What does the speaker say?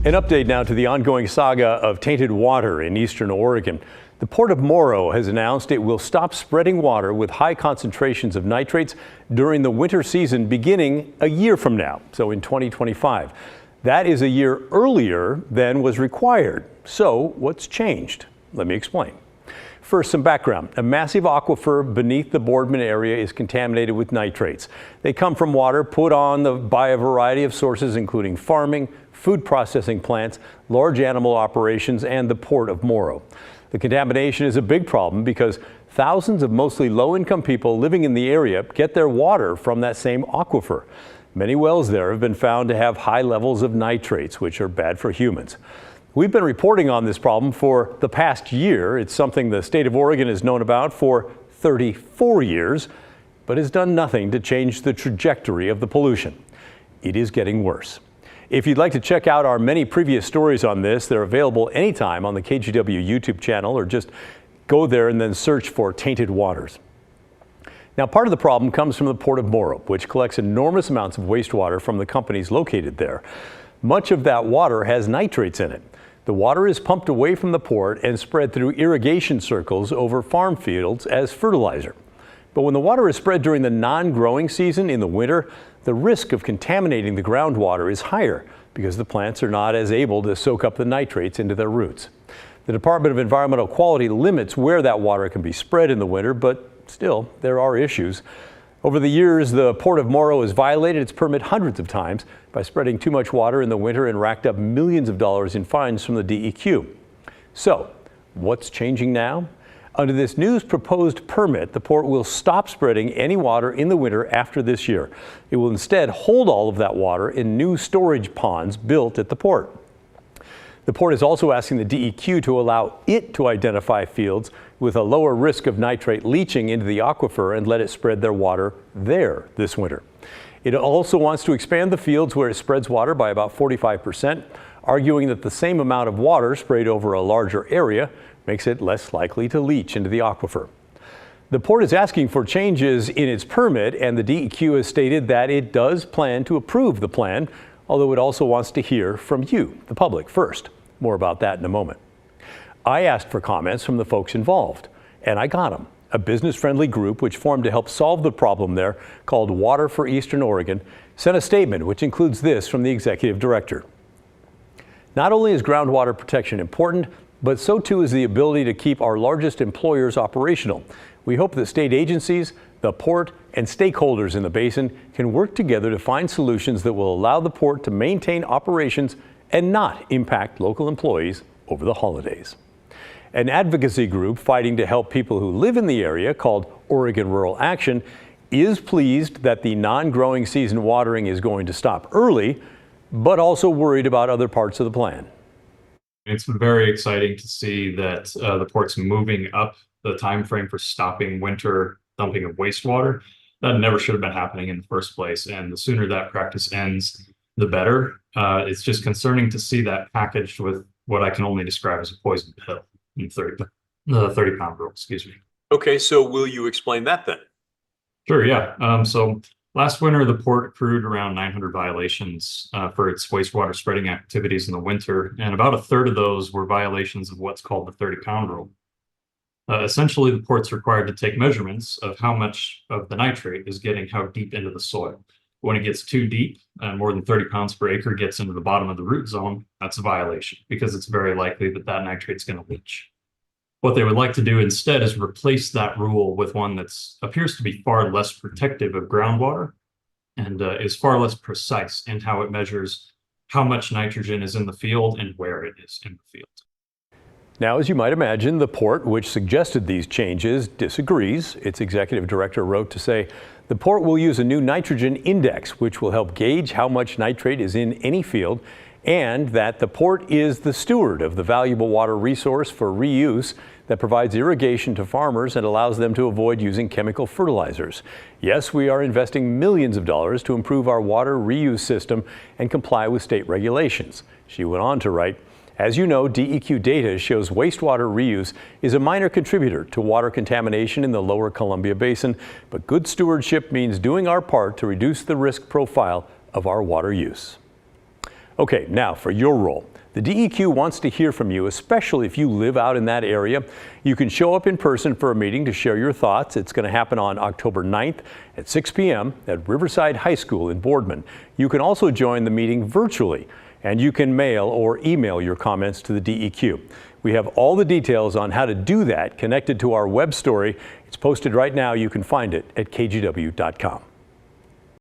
An update now to the ongoing saga of tainted water in eastern Oregon. The Port of Morrow has announced it will stop spreading water with high concentrations of nitrates during the winter season beginning a year from now, so in 2025. That is a year earlier than was required. So what's changed? Let me explain. First, some background. A massive aquifer beneath the Boardman area is contaminated with nitrates. They come from water put on by a variety of sources, including farming, food processing plants, large animal operations, and the Port of Morrow. The contamination is a big problem because thousands of mostly low-income people living in the area get their water from that same aquifer. Many wells there have been found to have high levels of nitrates, which are bad for humans. We've been reporting on this problem for the past year. It's something the state of Oregon has known about for 34 years, but has done nothing to change the trajectory of the pollution. It is getting worse. If you'd like to check out our many previous stories on this, they're available anytime on the KGW YouTube channel, or just go there and then search for tainted waters. Now, part of the problem comes from the Port of Morrow, which collects enormous amounts of wastewater from the companies located there. Much of that water has nitrates in it. The water is pumped away from the port and spread through irrigation circles over farm fields as fertilizer. But when the water is spread during the non-growing season in the winter, the risk of contaminating the groundwater is higher because the plants are not as able to soak up the nitrates into their roots. The Department of Environmental Quality limits where that water can be spread in the winter, but still, there are issues. Over the years, the Port of Morrow has violated its permit hundreds of times by spreading too much water in the winter and racked up millions of dollars in fines from the DEQ. So, what's changing now? Under this new proposed permit, the port will stop spreading any water in the winter after this year. It will instead hold all of that water in new storage ponds built at the port. The port is also asking the DEQ to allow it to identify fields with a lower risk of nitrate leaching into the aquifer and let it spread their water there this winter. It also wants to expand the fields where it spreads water by about 45%, arguing that the same amount of water sprayed over a larger area makes it less likely to leach into the aquifer. The port is asking for changes in its permit, and the DEQ has stated that it does plan to approve the plan, although it also wants to hear from you, the public, first. More about that in a moment. I asked for comments from the folks involved, and I got them. A business-friendly group which formed to help solve the problem there, called Water for Eastern Oregon, sent a statement which includes this from the executive director. Not only is groundwater protection important, but so too is the ability to keep our largest employers operational. We hope that state agencies, the port, and stakeholders in the basin can work together to find solutions that will allow the port to maintain operations and not impact local employees over the holidays. An advocacy group fighting to help people who live in the area, called Oregon Rural Action, is pleased that the non-growing season watering is going to stop early, but also worried about other parts of the plan. It's very exciting to see that the port's moving up the time frame for stopping winter dumping of wastewater. That never should have been happening in the first place, and the sooner that practice ends, the better. It's just concerning to see that packaged with what I can only describe as a poison pill in 30-pound rule, excuse me. Okay, so will you explain that then? Sure, yeah. So last winter, the port accrued around 900 violations for its wastewater spreading activities in the winter, and about a third of those were violations of what's called the 30-pound rule. Essentially, the port's required to take measurements of how much of the nitrate is getting how deep into the soil. When it gets too deep, more than 30 pounds per acre gets into the bottom of the root zone, that's a violation because it's very likely that that nitrate's going to leach. What they would like to do instead is replace that rule with one that appears to be far less protective of groundwater and is far less precise in how it measures how much nitrogen is in the field and where it is in the field. Now, as you might imagine, the port, which suggested these changes, disagrees. Its executive director wrote to say the port will use a new nitrogen index, which will help gauge how much nitrate is in any field, and that the port is the steward of the valuable water resource for reuse that provides irrigation to farmers and allows them to avoid using chemical fertilizers. Yes, we are investing millions of dollars to improve our water reuse system and comply with state regulations. She went on to write, as you know, DEQ data shows wastewater reuse is a minor contributor to water contamination in the Lower Columbia Basin, but good stewardship means doing our part to reduce the risk profile of our water use. Okay, now for your role. The DEQ wants to hear from you, especially if you live out in that area. You can show up in person for a meeting to share your thoughts. It's going to happen on October 9th at 6 p.m. at Riverside High School in Boardman. You can also join the meeting virtually, and you can mail or email your comments to the DEQ. We have all the details on how to do that connected to our web story. It's posted right now. You can find it at kgw.com.